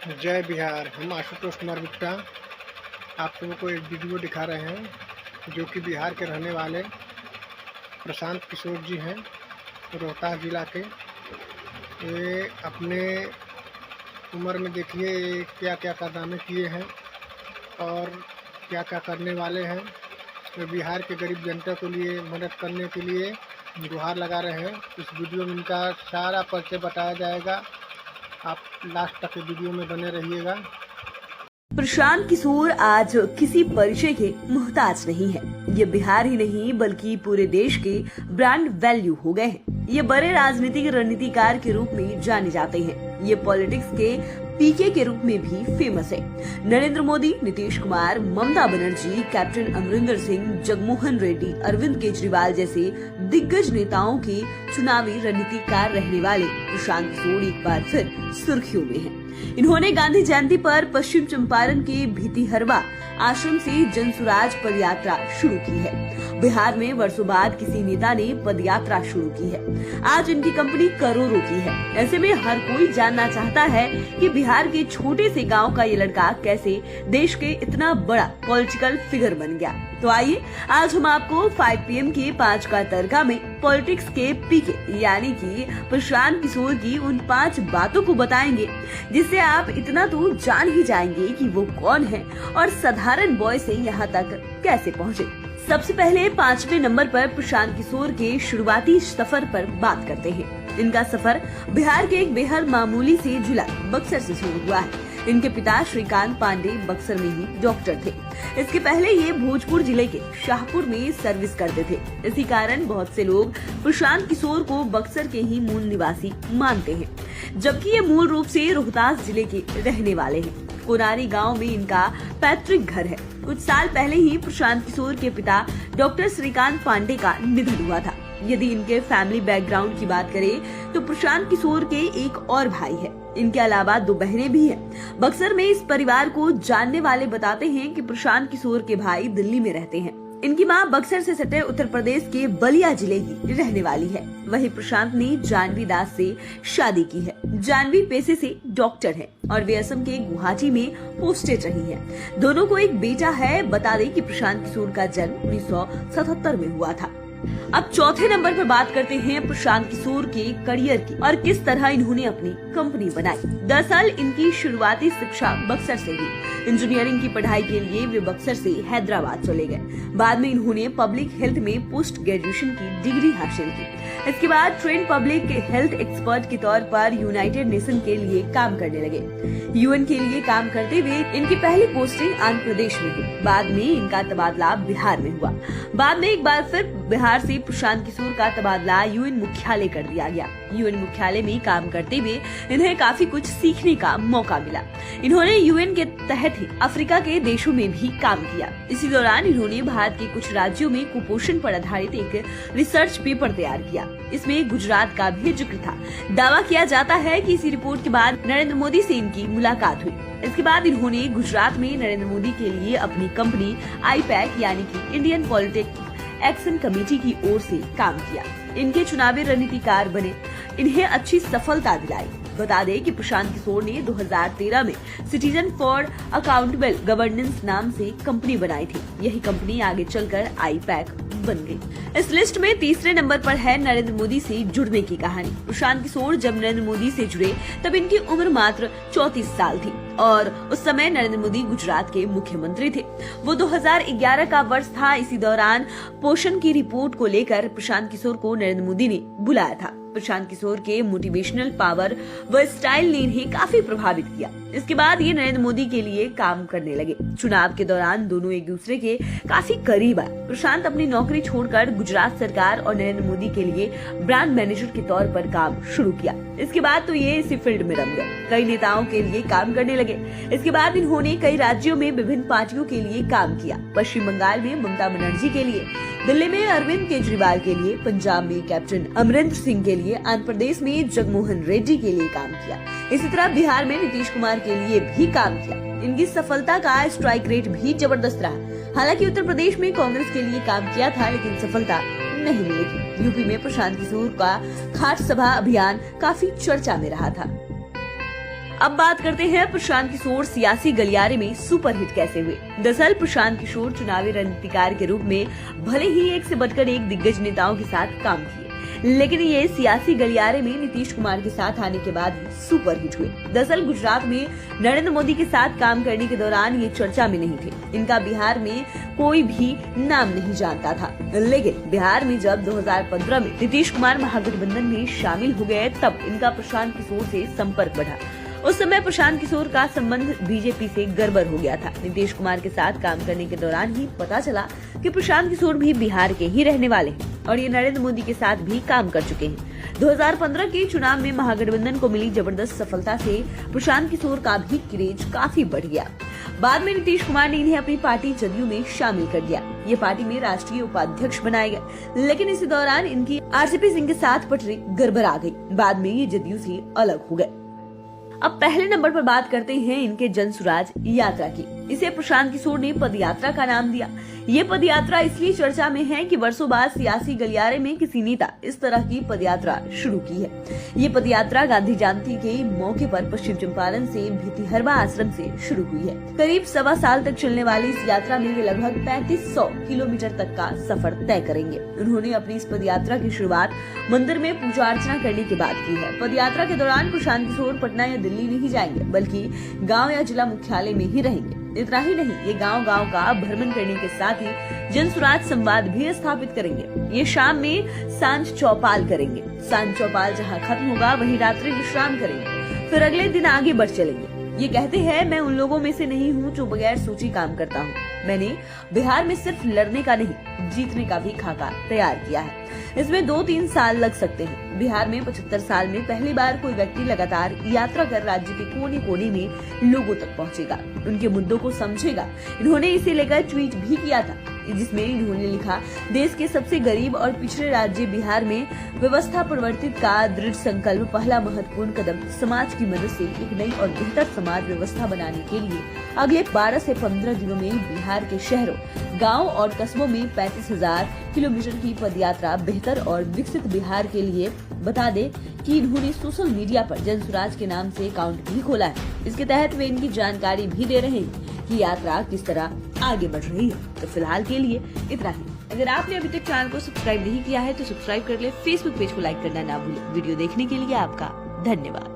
जय बिहार। हम आशुतोष कुमार गुप्ता आप लोगों को एक वीडियो दिखा रहे हैं जो कि बिहार के रहने वाले प्रशांत किशोर जी हैं, रोहतास जिला के। ये अपने उम्र में देखिए क्या क्या कारनामे किए हैं और क्या क्या करने वाले हैं। वे बिहार के गरीब जनता के लिए मदद करने के लिए गुहार लगा रहे हैं। इस वीडियो में इनका सारा परिचय बताया जाएगा, आप लास्ट तक वीडियो में बने रहिएगा। प्रशांत किशोर आज किसी परिचय के मोहताज नहीं है। ये बिहार ही नहीं बल्कि पूरे देश के ब्रांड वैल्यू हो गए हैं। ये बड़े राजनीतिक रणनीतिकार के रूप में जाने जाते हैं। ये पॉलिटिक्स के पीके के रूप में भी फेमस है। नरेंद्र मोदी, नीतीश कुमार, ममता बनर्जी, कैप्टन अमरिंदर सिंह, जगनमोहन रेड्डी, अरविंद केजरीवाल जैसे दिग्गज नेताओं के चुनावी रणनीतिकार रहने वाले प्रशांत किशोर एक बार फिर सुर्खियों में हैं। इन्होंने गांधी जयंती पर पश्चिम चंपारण के भितिहरवा आश्रम से जनसुराज पदयात्रा शुरू की है। बिहार में वर्षों बाद किसी नेता ने पदयात्रा शुरू की है। आज इनकी कंपनी करोड़ों की है। ऐसे में हर कोई जानना चाहता है कि बिहार के छोटे से गांव का ये लड़का कैसे देश के इतना बड़ा पॉलिटिकल फिगर बन गया। तो आइए आज हम आपको 5 PM के 5 का तड़का में पॉलिटिक्स के पीके यानी कि प्रशांत किशोर की उन 5 बातों को बताएंगे जिससे आप इतना तो जान ही जाएंगे कि वो कौन है और साधारण बॉय से यहाँ तक कैसे पहुँचे। सबसे पहले 5वें नंबर पर प्रशांत किशोर के शुरुआती सफर पर बात करते हैं। इनका सफर बिहार के एक बेहद मामूली से जिला बक्सर से शुरू हुआ है। इनके पिता श्रीकांत पांडे बक्सर में ही डॉक्टर थे। इसके पहले ये भोजपुर जिले के शाहपुर में सर्विस करते थे। इसी कारण बहुत से लोग प्रशांत किशोर को बक्सर के ही मूल निवासी मानते हैं, जबकि ये मूल रूप से रोहतास जिले के रहने वाले हैं। कोनारी गांव में इनका पैतृक घर है। कुछ साल पहले ही प्रशांत किशोर के पिता डॉक्टर श्रीकांत पांडे का निधन हुआ था। यदि इनके फैमिली बैकग्राउंड की बात करें तो प्रशांत किशोर के एक और भाई है। इनके अलावा 2 बहनें भी हैं। बक्सर में इस परिवार को जानने वाले बताते हैं कि प्रशांत किशोर के भाई दिल्ली में रहते हैं। इनकी मां बक्सर से सटे उत्तर प्रदेश के बलिया जिले की रहने वाली है। वहीं प्रशांत ने जानवी दास से शादी की है। जानवी पेशे से डॉक्टर है और वे असम के गुवाहाटी में पोस्टेड रही है। दोनों को एक बेटा है। बता दें कि प्रशांत किशोर का जन्म 1977 में हुआ था। अब चौथे नंबर पर बात करते हैं प्रशांत किशोर के करियर की और किस तरह इन्होंने अपनी कंपनी बनाई। दरअसल इनकी शुरुआती शिक्षा बक्सर से हुई। इंजीनियरिंग की पढ़ाई के लिए वे बक्सर से हैदराबाद चले गए। बाद में इन्होंने पब्लिक हेल्थ में पोस्ट ग्रेजुएशन की डिग्री हासिल की। इसके बाद ट्रेन पब्लिक हेल्थ एक्सपर्ट के तौर पर यूनाइटेड नेशन के लिए काम करने लगे। यूएन के लिए काम करते हुए इनकी पहली पोस्टिंग आंध्र प्रदेश में हुई। बाद में इनका तबादला बिहार में हुआ। बाद में एक बार फिर बिहार से प्रशांत किशोर का तबादला यूएन मुख्यालय कर दिया गया। यूएन मुख्यालय में काम करते हुए इन्हें काफी कुछ सीखने का मौका मिला। इन्होंने यूएन के तहत ही अफ्रीका के देशों में भी काम किया। इसी दौरान इन्होंने भारत के कुछ राज्यों में कुपोषण पर आधारित एक रिसर्च पेपर तैयार किया। इसमें गुजरात का भी जिक्र था। दावा किया जाता है कि इसी रिपोर्ट के बाद नरेंद्र मोदी से इनकी मुलाकात हुई। इसके बाद इन्होंने गुजरात में नरेंद्र मोदी के लिए अपनी कंपनी IPAC यानी कि इंडियन पॉलिटिक्स एक्शन कमेटी की ओर से काम किया। इनके चुनावी रणनीतिकार बने। इन्हें अच्छी सफलता दिलाई। बता दें कि प्रशांत किशोर ने 2013 में सिटीजन फॉर अकाउंटेबल गवर्नेंस नाम से कंपनी बनाई थी। यही कंपनी आगे चलकर IPAC बन गई। इस लिस्ट में तीसरे नंबर पर है नरेंद्र मोदी से जुड़ने की कहानी। प्रशांत किशोर जब नरेंद्र मोदी से जुड़े तब इनकी उम्र मात्र 34 साल थी और उस समय नरेंद्र मोदी गुजरात के मुख्यमंत्री थे। वो 2011 का वर्ष था। इसी दौरान पोषण की रिपोर्ट को लेकर प्रशांत किशोर को नरेंद्र मोदी ने बुलाया था। प्रशांत किशोर के मोटिवेशनल पावर व स्टाइल ने इन्हें काफी प्रभावित किया। इसके बाद ये नरेंद्र मोदी के लिए काम करने लगे। चुनाव के दौरान दोनों एक दूसरे के काफी करीब आए। प्रशांत अपनी नौकरी छोड़कर गुजरात सरकार और नरेंद्र मोदी के लिए ब्रांड मैनेजर के तौर पर काम शुरू किया। इसके बाद तो ये इसी फील्ड में रम गए। कई नेताओं के लिए काम करने लगे। इसके बाद इन्होंने कई राज्यों में विभिन्न पार्टियों के लिए काम किया। पश्चिम बंगाल में ममता बनर्जी के लिए, दिल्ली में अरविंद केजरीवाल के लिए, पंजाब में कैप्टन अमरिंदर सिंह के लिए, आंध्र प्रदेश में जगनमोहन रेड्डी के लिए काम किया। इसी तरह बिहार में नीतीश कुमार के लिए भी काम किया। इनकी सफलता का स्ट्राइक रेट भी जबरदस्त रहा। हालांकि उत्तर प्रदेश में कांग्रेस के लिए काम किया था लेकिन सफलता नहीं मिली थी। यूपी में प्रशांत किशोर का खाट सभा अभियान काफी चर्चा में रहा था। अब बात करते हैं प्रशांत किशोर सियासी गलियारे में सुपरहिट कैसे हुए। दरअसल प्रशांत किशोर चुनावी रणनीतिकार के रूप में भले ही एक से बढ़कर एक दिग्गज नेताओं के साथ काम किए, लेकिन ये सियासी गलियारे में नीतीश कुमार के साथ आने के बाद ही सुपरहिट हुए। दरअसल गुजरात में नरेंद्र मोदी के साथ काम करने के दौरान ये चर्चा में नहीं थे। इनका बिहार में कोई भी नाम नहीं जानता था, लेकिन बिहार में जब 2015 में नीतीश कुमार महागठबंधन में शामिल हो गए, तब इनका प्रशांत किशोर से संपर्क बढ़ा। उस समय प्रशांत किशोर का संबंध बीजेपी से गड़बड़ हो गया था। नीतीश कुमार के साथ काम करने के दौरान ही पता चला कि प्रशांत किशोर भी बिहार के ही रहने वाले हैं और ये नरेंद्र मोदी के साथ भी काम कर चुके हैं। 2015 के चुनाव में महागठबंधन को मिली जबरदस्त सफलता से प्रशांत किशोर का भी क्रेज काफी बढ़ गया। बाद में नीतीश कुमार ने इन्हें अपनी पार्टी जदयू में शामिल कर दिया। ये पार्टी में राष्ट्रीय उपाध्यक्ष बनाए गए, लेकिन इसी दौरान इनकी आरसीपी सिंह के साथ पटरी गड़बड़ आ गई। बाद में ये जदयू से अलग हो गए। अब पहले नंबर पर बात करते हैं इनके जनसुराज यात्रा की। इसे प्रशांत किशोर ने पदयात्रा का नाम दिया। ये पदयात्रा इसलिए चर्चा में है कि वर्षों बाद सियासी गलियारे में किसी नेता इस तरह की पदयात्रा शुरू की है। ये पदयात्रा गांधी जयंती के मौके पर पश्चिम चंपारण से भितिहरवा आश्रम से शुरू हुई है। करीब 1.25 साल तक चलने वाली इस यात्रा में वे लगभग 3500 किलोमीटर तक का सफर तय करेंगे। उन्होंने अपनी इस पदयात्रा की शुरुआत मंदिर में पूजा अर्चना करने के बाद की है। पदयात्रा के दौरान प्रशांत किशोर पटना या दिल्ली नहीं जाएंगे, बल्कि गाँव या जिला मुख्यालय में ही रहेंगे। इतना ही नहीं, ये गांव-गांव का भ्रमण करने के साथ ही जनसुराज संवाद भी स्थापित करेंगे। ये शाम में सांझ चौपाल करेंगे। सांझ चौपाल जहां खत्म होगा, वहीं रात्रि विश्राम करेंगे, फिर अगले दिन आगे बढ़ चलेंगे। ये कहते हैं, मैं उन लोगों में से नहीं हूँ जो बगैर सोची काम करता हूँ। मैंने बिहार में सिर्फ लड़ने का नहीं, जीतने का भी खाका तैयार किया है। इसमें 2-3 साल लग सकते हैं। बिहार में 75 साल में पहली बार कोई व्यक्ति लगातार यात्रा कर राज्य के कोने कोने में लोगों तक पहुंचेगा, उनके मुद्दों को समझेगा। इन्होंने इसे लेकर ट्वीट भी किया था, जिसमें इन्होंने लिखा, देश के सबसे गरीब और पिछड़े राज्य बिहार में व्यवस्था परिवर्तित का दृढ़ संकल्प पहला महत्वपूर्ण कदम। समाज की मदद से एक नई और बेहतर समाज व्यवस्था बनाने के लिए अगले 12 से 15 दिनों में बिहार के शहरों, गाँव और कस्बों में 35,000 किलोमीटर की पदयात्रा बेहतर और विकसित बिहार के लिए। बता दें कि इन्होंने सोशल मीडिया पर जनसुराज के नाम से अकाउंट भी खोला है। इसके तहत वे इनकी जानकारी भी दे रहे हैं कि यात्रा किस तरह आगे बढ़ रही है। तो फिलहाल के लिए इतना ही। अगर आपने अभी तक चैनल को सब्सक्राइब नहीं किया है तो सब्सक्राइब कर ले। फेसबुक पेज को लाइक करना ना भूलें। वीडियो देखने के लिए आपका धन्यवाद।